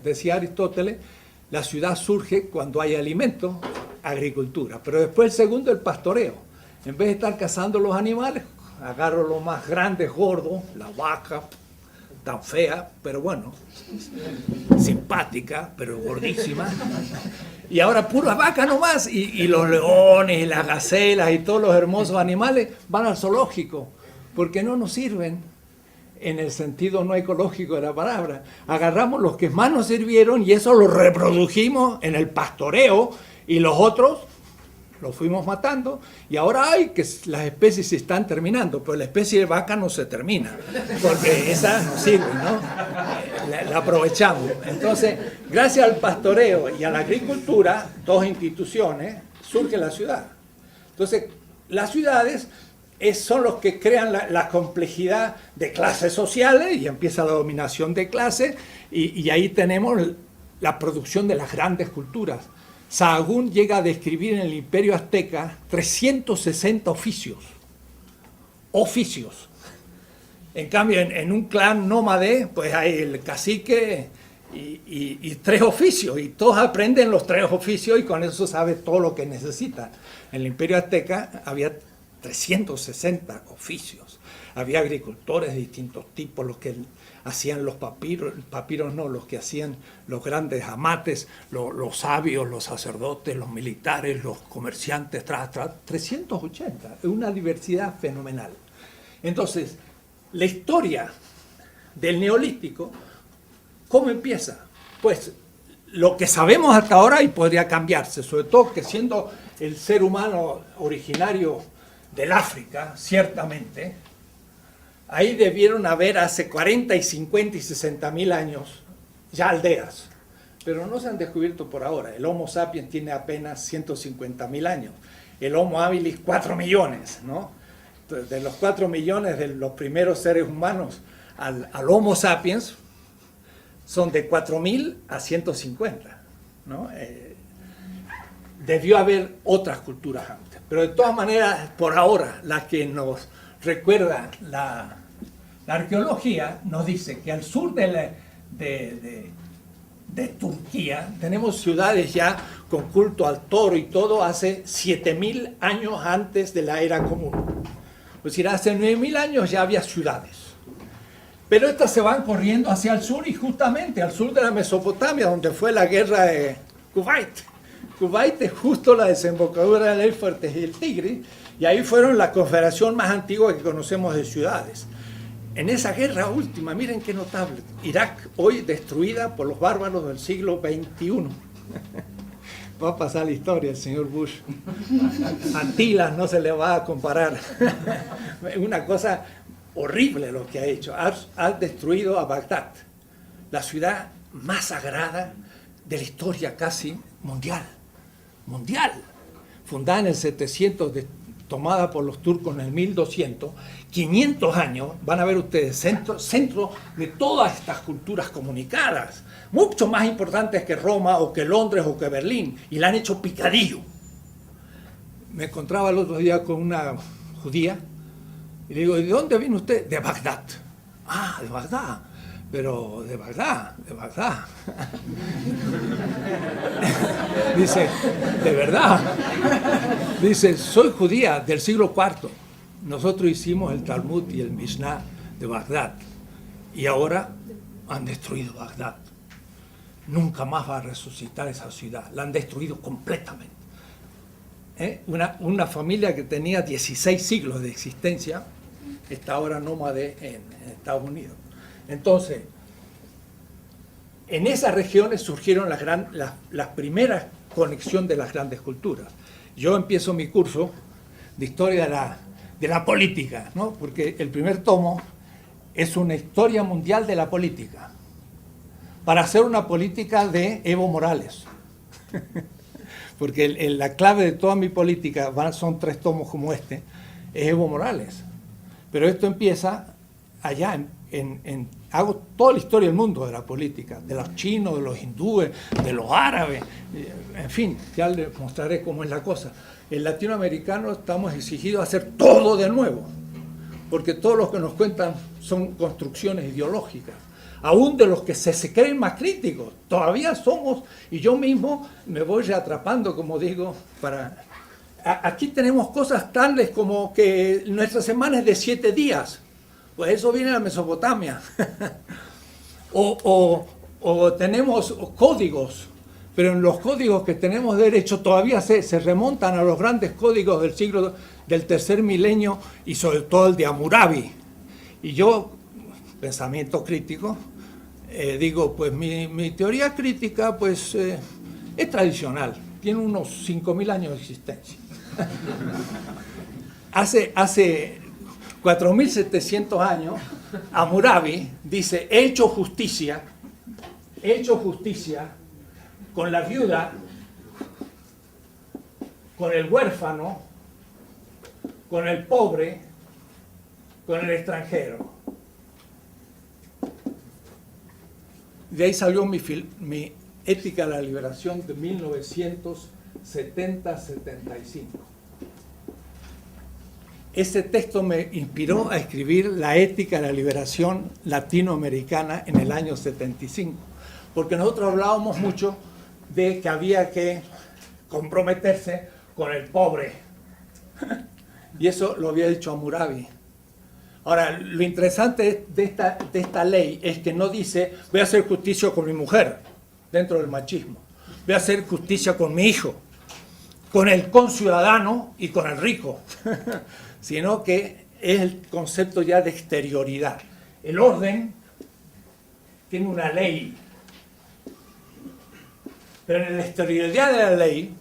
decía Aristóteles, la ciudad surge cuando hay alimento, agricultura. Pero después el segundo, el pastoreo. En vez de estar cazando los animales, agarro los más grandes, gordos, la vaca, tan fea, pero bueno, simpática, pero gordísima. Y ahora puras vacas nomás, y los leones, y las gacelas, y todos los hermosos animales van al zoológico, porque no nos sirven en el sentido no ecológico de la palabra. Agarramos los que más nos sirvieron y eso lo reprodujimos en el pastoreo, y los otros los fuimos matando, y ahora hay que las especies se están terminando, pero la especie de vaca no se termina, porque esa no sirve, ¿no? La aprovechamos. Entonces, gracias al pastoreo y a la agricultura, dos instituciones, surge la ciudad. Entonces, las ciudades son los que crean la complejidad de clases sociales, y empieza la dominación de clases, y ahí tenemos la producción de las grandes culturas. Sahagún llega a describir en el Imperio Azteca 360 oficios. En cambio, en un clan nómade, pues hay el cacique y 3 oficios, y todos aprenden los 3 oficios y con eso sabe todo lo que necesita. En el Imperio Azteca había 360 oficios. Había agricultores de distintos tipos, los que hacían los papiros no, los que hacían los grandes amates, los sabios, los sacerdotes, los militares, los comerciantes, 380, es una diversidad fenomenal. Entonces, la historia del Neolítico, ¿cómo empieza? Pues lo que sabemos hasta ahora, y podría cambiarse, sobre todo que siendo el ser humano originario del África, ciertamente, ahí debieron haber hace 40 y 50 y 60 mil años ya aldeas, pero no se han descubierto por ahora. El Homo sapiens tiene apenas 150 mil años, el Homo habilis 4 millones, ¿no? Entonces, de los 4 millones de los primeros seres humanos al Homo sapiens son de 4.000 a 150, ¿no? Debió haber otras culturas antes, pero de todas maneras, por ahora, la que nos recuerda la arqueología nos dice que al sur de Turquía tenemos ciudades ya con culto al toro y todo hace 7.000 años antes de la era común. Es decir, hace 9.000 años ya había ciudades. Pero estas se van corriendo hacia el sur, y justamente al sur de la Mesopotamia, donde fue la guerra de Kuwait. Kuwait es justo la desembocadura del Éufrates y el Tigris, y ahí fueron la confederación más antigua que conocemos de ciudades. En esa guerra última, miren qué notable, Irak hoy destruida por los bárbaros del siglo XXI. Va a pasar la historia el señor Bush. Atila no se le va a comparar. Una cosa horrible lo que ha hecho. Ha destruido a Bagdad, la ciudad más sagrada de la historia casi mundial. Fundada en el 700, tomada por los turcos en el 1200, 500 años, van a ver ustedes, centro de todas estas culturas comunicadas, mucho más importantes que Roma o que Londres o que Berlín, y la han hecho picadillo. Me encontraba el otro día con una judía, y le digo, ¿de dónde viene usted? De Bagdad. Ah, de Bagdad. Pero de Bagdad. Dice, ¿de verdad? Dice, soy judía del siglo IV. Nosotros hicimos el Talmud y el Mishnah de Bagdad. Y ahora han destruido Bagdad. Nunca más va a resucitar esa ciudad. La han destruido completamente. Una familia que tenía 16 siglos de existencia está ahora nómade en Estados Unidos. Entonces, en esas regiones surgieron las primeras conexiones de las grandes culturas. Yo empiezo mi curso de historia de la política, ¿no? Porque el primer tomo es una historia mundial de la política, para hacer una política de Evo Morales. Porque la clave de toda mi política, son 3 tomos como este, es Evo Morales. Pero esto empieza allá hago toda la historia del mundo de la política, de los chinos, de los hindúes, de los árabes, en fin, ya les mostraré cómo es la cosa. En latinoamericano estamos exigidos a hacer todo de nuevo, porque todo lo que nos cuentan son construcciones ideológicas. aún de los que se creen más críticos. Todavía somos, y yo mismo me voy reatrapando, como digo, para... Aquí tenemos cosas tales como que nuestra semana es de 7 días. Pues eso viene de la Mesopotamia. o tenemos códigos, pero en los códigos que tenemos derecho todavía se remontan a los grandes códigos del siglo del tercer milenio y sobre todo el de Hammurabi. Y yo, pensamiento crítico, digo, pues mi teoría crítica pues es tradicional, tiene unos 5.000 años de existencia. Hace 4.700 años, Hammurabi dice, he hecho justicia con la viuda, con el huérfano, con el pobre, con el extranjero. De ahí salió mi Ética de la Liberación de 1970-75. Ese texto me inspiró a escribir la Ética de la Liberación Latinoamericana en el año 75, porque nosotros hablábamos mucho de que había que comprometerse con el pobre, y eso lo había dicho Hammurabi. Ahora, lo interesante de esta ley es que no dice voy a hacer justicia con mi mujer, dentro del machismo, voy a hacer justicia con mi hijo, con el conciudadano y con el rico, sino que es el concepto ya de exterioridad. El orden tiene una ley, pero en la exterioridad de la ley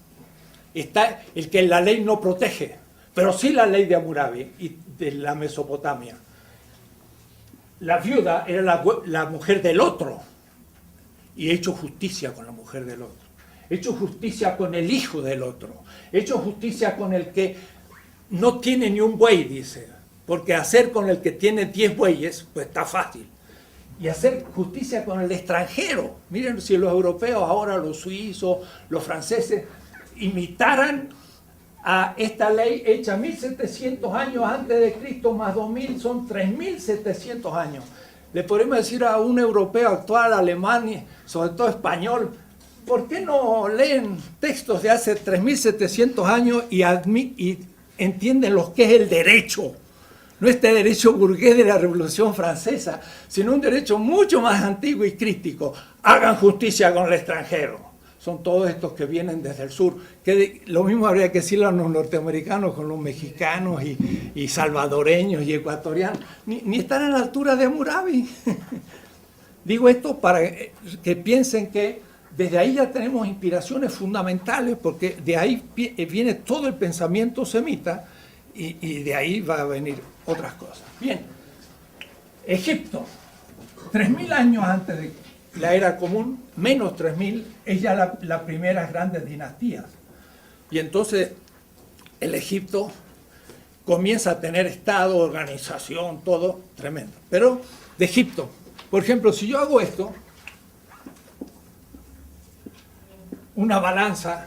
está el que la ley no protege, pero sí la ley de Hammurabi y de la Mesopotamia. La viuda era la mujer del otro, y he hecho justicia con la mujer del otro. He hecho justicia con el hijo del otro. He hecho justicia con el que no tiene ni un buey, dice. Porque hacer con el que tiene 10 bueyes, pues está fácil. Y hacer justicia con el extranjero. Miren, si los europeos, ahora los suizos, los franceses, imitaran a esta ley hecha 1700 años antes de Cristo, más 2000, son 3700 años. Le podemos decir a un europeo actual, alemán, sobre todo español, ¿por qué no leen textos de hace 3700 años y entienden lo que es el derecho? No este derecho burgués de la Revolución Francesa, sino un derecho mucho más antiguo y crítico. Hagan justicia con el extranjero. Son todos estos que vienen desde el sur. Que lo mismo habría que decirle a los norteamericanos con los mexicanos y salvadoreños y ecuatorianos. Ni están a la altura de Hammurabi. Digo esto para que piensen que desde ahí ya tenemos inspiraciones fundamentales, porque de ahí viene todo el pensamiento semita y de ahí va a venir otras cosas. Bien, Egipto, 3.000 años antes de la era común, menos 3.000, es ya la primera grandes dinastías. Y entonces el Egipto comienza a tener estado, organización, todo tremendo. Pero de Egipto, por ejemplo, si yo hago esto, una balanza,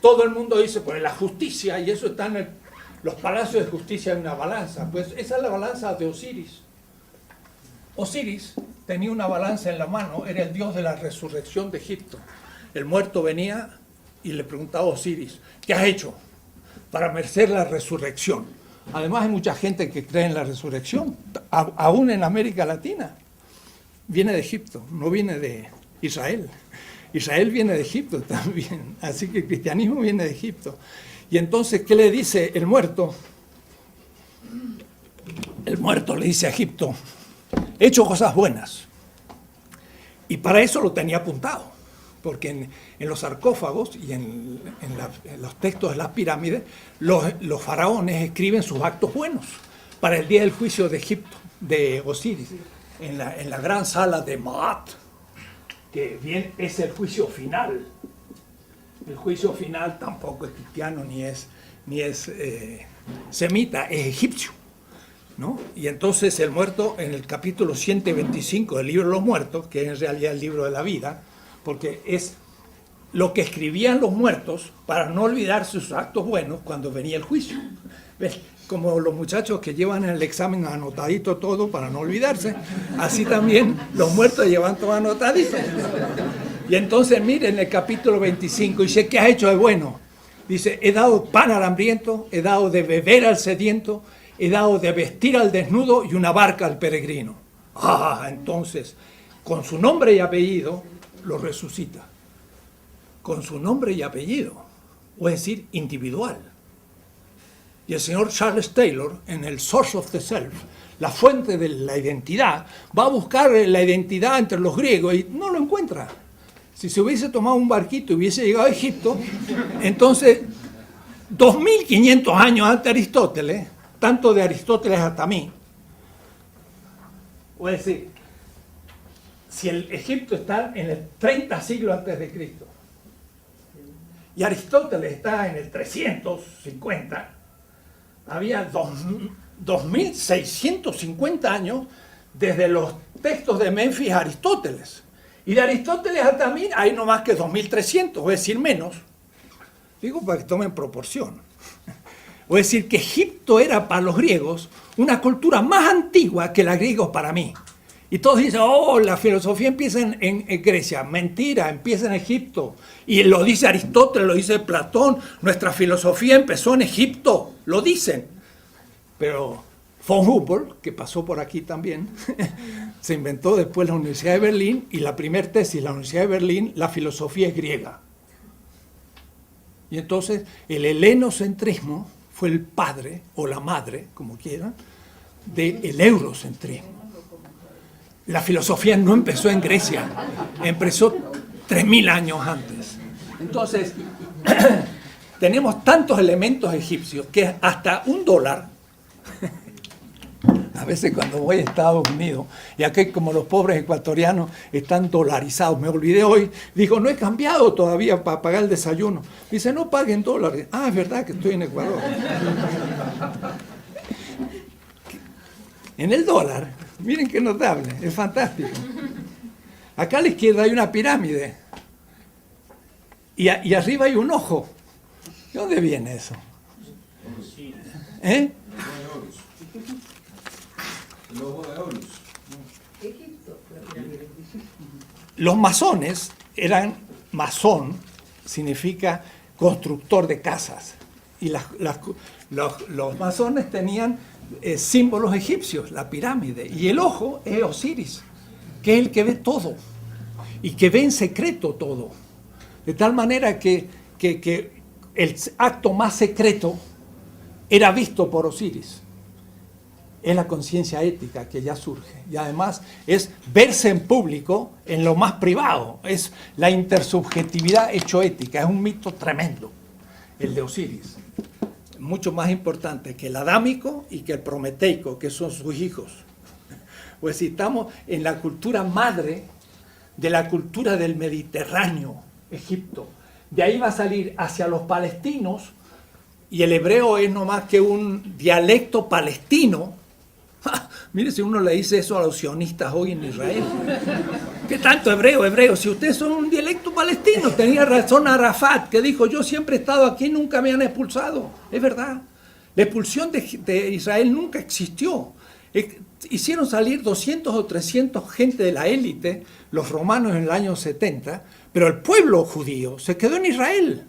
todo el mundo dice, pues la justicia, y eso está en los palacios de justicia hay una balanza, pues esa es la balanza de Osiris. Osiris tenía una balanza en la mano, era el dios de la resurrección de Egipto. El muerto venía y le preguntaba a Osiris, ¿qué has hecho para merecer la resurrección? Además hay mucha gente que cree en la resurrección, aún en América Latina. Viene de Egipto, no viene de Israel. Israel viene de Egipto también, así que el cristianismo viene de Egipto. Y entonces, ¿qué le dice el muerto? El muerto le dice a Egipto, he hecho cosas buenas. Y para eso lo tenía apuntado, porque en los sarcófagos y en los textos de las pirámides, los faraones escriben sus actos buenos para el día del juicio de Egipto, de Osiris, en la gran sala de Maat, que bien es el juicio final. El juicio final tampoco es cristiano ni es semita, es egipcio, ¿no? Y entonces el muerto, en el capítulo 125 del libro de los muertos, que es en realidad el libro de la vida, porque es lo que escribían los muertos para no olvidar sus actos buenos cuando venía el juicio. ¿Ves? como los muchachos que llevan el examen anotadito todo para no olvidarse, así también los muertos llevan todo anotadito. Y entonces miren el capítulo 25, dice, ¿qué has hecho de bueno? Dice, he dado pan al hambriento, he dado de beber al sediento, he dado de vestir al desnudo y una barca al peregrino. Entonces, con su nombre y apellido, lo resucita. Con su nombre y apellido, o es decir, individual. Y el señor Charles Taylor, en el Source of the Self, la fuente de la identidad, va a buscar la identidad entre los griegos y no lo encuentra. Si se hubiese tomado un barquito y hubiese llegado a Egipto, entonces, 2500 años antes de Aristóteles, tanto de Aristóteles hasta mí, o es decir, si el Egipto está en el 30 siglo antes de Cristo, y Aristóteles está en el 350, había 2650 años desde los textos de Menfis a Aristóteles. Y de Aristóteles hasta mí hay no más que 2300, es decir, menos. Digo para que tomen proporción. Es decir, que Egipto era para los griegos una cultura más antigua que la griega para mí. Y todos dicen, la filosofía empieza en Grecia. Mentira, empieza en Egipto. Y lo dice Aristóteles, lo dice Platón. Nuestra filosofía empezó en Egipto, lo dicen. Pero von Humboldt, que pasó por aquí también, se inventó después la Universidad de Berlín, y la primera tesis de la Universidad de Berlín, la filosofía es griega. Y entonces el helenocentrismo fue el padre, o la madre, como quieran, del eurocentrismo. La filosofía no empezó en Grecia, empezó 3000 años antes. Entonces, tenemos tantos elementos egipcios que hasta $1, a veces cuando voy a Estados Unidos, y aquí como los pobres ecuatorianos están dolarizados, me olvidé hoy, digo, no he cambiado todavía para pagar el desayuno. Dice, no paguen dólares. Es verdad que estoy en Ecuador. En el dólar, miren qué notable, es fantástico. Acá a la izquierda hay una pirámide, y arriba hay un ojo. ¿De dónde viene eso? ¿Eh? El ojo de Horus. Los masones masón significa constructor de casas, y los masones tenían símbolos egipcios, la pirámide, y el ojo es Osiris, que es el que ve todo, y que ve en secreto todo, de tal manera que el acto más secreto era visto por Osiris. Es la conciencia ética que ya surge, y además es verse en público en lo más privado, es la intersubjetividad hecho ética, es un mito tremendo, el de Osiris, mucho más importante que el adámico y que el prometeico, que son sus hijos. Pues si estamos en la cultura madre de la cultura del Mediterráneo, Egipto, de ahí va a salir hacia los palestinos, y el hebreo es no más que un dialecto palestino. Mire, si uno le dice eso a los sionistas hoy en Israel, ¿qué tanto hebreo? Si ustedes son un dialecto palestino, tenía razón Arafat, que dijo, yo siempre he estado aquí, nunca me han expulsado. Es verdad, la expulsión de Israel nunca existió. Hicieron salir 200 o 300 gente de la élite, los romanos en el año 70, pero el pueblo judío se quedó en Israel.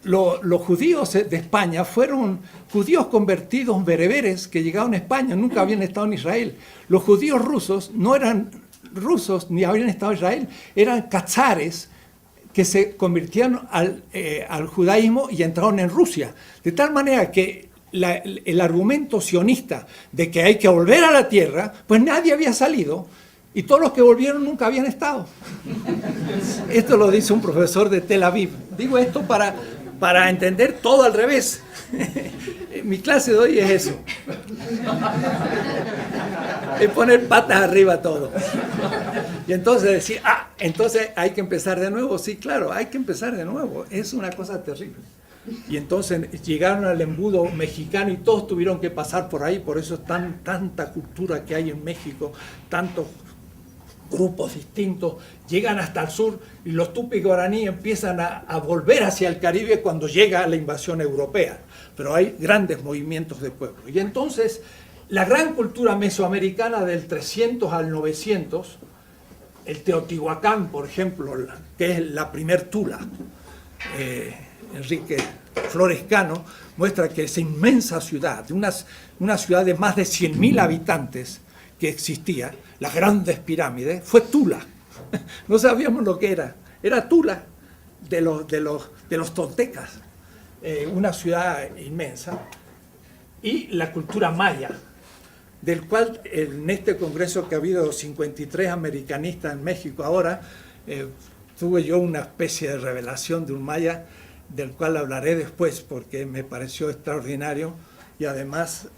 Los judíos de España fueron judíos convertidos bereberes que llegaron a España, nunca habían estado en Israel. Los judíos rusos no eran rusos ni habían estado en Israel, eran cazares que se convirtieron al judaísmo y entraron en Rusia. De tal manera que el argumento sionista de que hay que volver a la tierra, pues nadie había salido y todos los que volvieron nunca habían estado. Esto lo dice un profesor de Tel Aviv. Digo esto para entender todo al revés. Mi clase de hoy es eso. Es poner patas arriba todo. Y entonces decir, entonces hay que empezar de nuevo. Sí, claro, hay que empezar de nuevo. Es una cosa terrible. Y entonces llegaron al embudo mexicano y todos tuvieron que pasar por ahí. Por eso es tanta cultura que hay en México, tantos grupos distintos, llegan hasta el sur y los tupi guaraní empiezan a volver hacia el Caribe cuando llega la invasión europea. Pero hay grandes movimientos de pueblo. Y entonces, la gran cultura mesoamericana del 300 al 900, el Teotihuacán, por ejemplo, que es la primer Tula, Enrique Flores Cano, muestra que esa inmensa ciudad, una ciudad de más de 100.000 habitantes que existía, las grandes pirámides, fue Tula. No sabíamos lo que era Tula de los toltecas, una ciudad inmensa. Y la cultura maya, del cual en este congreso que ha habido 53 americanistas en México ahora, tuve yo una especie de revelación de un maya, del cual hablaré después porque me pareció extraordinario y además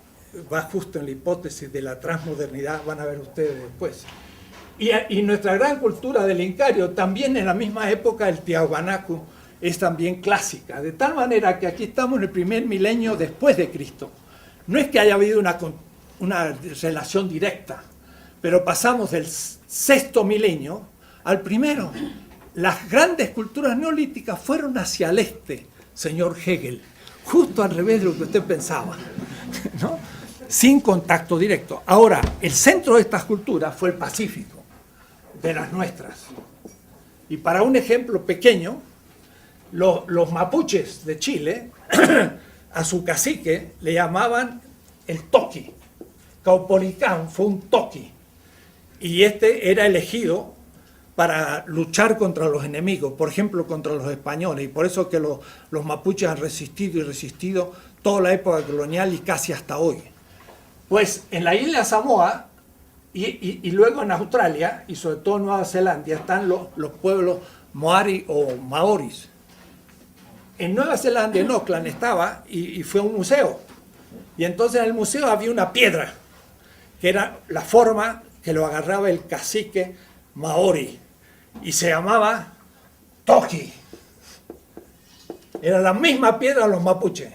va justo en la hipótesis de la transmodernidad, van a ver ustedes después. Y nuestra gran cultura del Incario, también en la misma época el Tiahuanacu, es también clásica, de tal manera que aquí estamos en el primer milenio después de Cristo. No es que haya habido una relación directa, pero pasamos del sexto milenio al primero. Las grandes culturas neolíticas fueron hacia el este, señor Hegel, justo al revés de lo que usted pensaba, ¿no? Sin contacto directo. Ahora, el centro de estas culturas fue el Pacífico, de las nuestras. Y para un ejemplo pequeño, los mapuches de Chile, a su cacique le llamaban el toqui. Caupolicán fue un toqui. Y este era elegido para luchar contra los enemigos, por ejemplo, contra los españoles. Y por eso que los mapuches han resistido y resistido toda la época colonial y casi hasta hoy. Pues en la isla Samoa y luego en Australia y sobre todo en Nueva Zelanda están los pueblos Moari o Maoris. En Nueva Zelanda, en Auckland, estaba y fue a un museo. Y entonces en el museo había una piedra, que era la forma que lo agarraba el cacique Maori. Y se llamaba Toki. Era la misma piedra de los mapuches,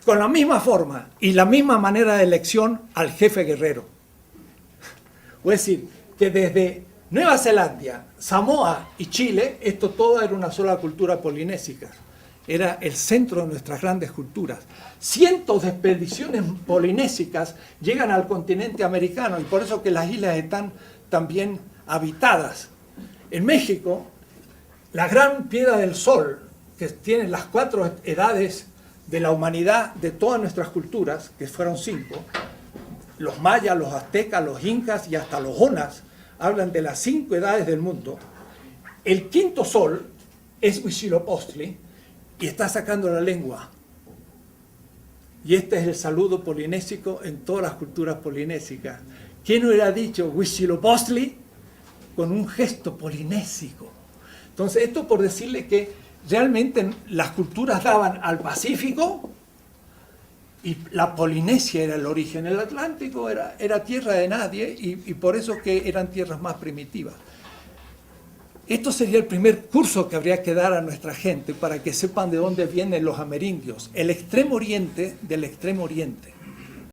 con la misma forma y la misma manera de elección al jefe guerrero. Es decir, que desde Nueva Zelanda, Samoa y Chile, esto todo era una sola cultura polinésica. Era el centro de nuestras grandes culturas. Cientos de expediciones polinésicas llegan al continente americano y por eso que las islas están también habitadas. En México, la gran piedra del Sol, que tiene las 4 edades de la humanidad de todas nuestras culturas, que fueron 5, los mayas, los aztecas, los incas y hasta los onas, hablan de las 5 edades del mundo. El quinto sol es Huitzilopochtli y está sacando la lengua. Y este es el saludo polinésico en todas las culturas polinésicas. ¿Quién hubiera dicho Huitzilopochtli con un gesto polinésico? Entonces, esto por decirle que realmente las culturas daban al Pacífico y la Polinesia era el origen. El Atlántico era tierra de nadie y por eso que eran tierras más primitivas. Esto sería el primer curso que habría que dar a nuestra gente para que sepan de dónde vienen los amerindios, el extremo oriente del extremo oriente.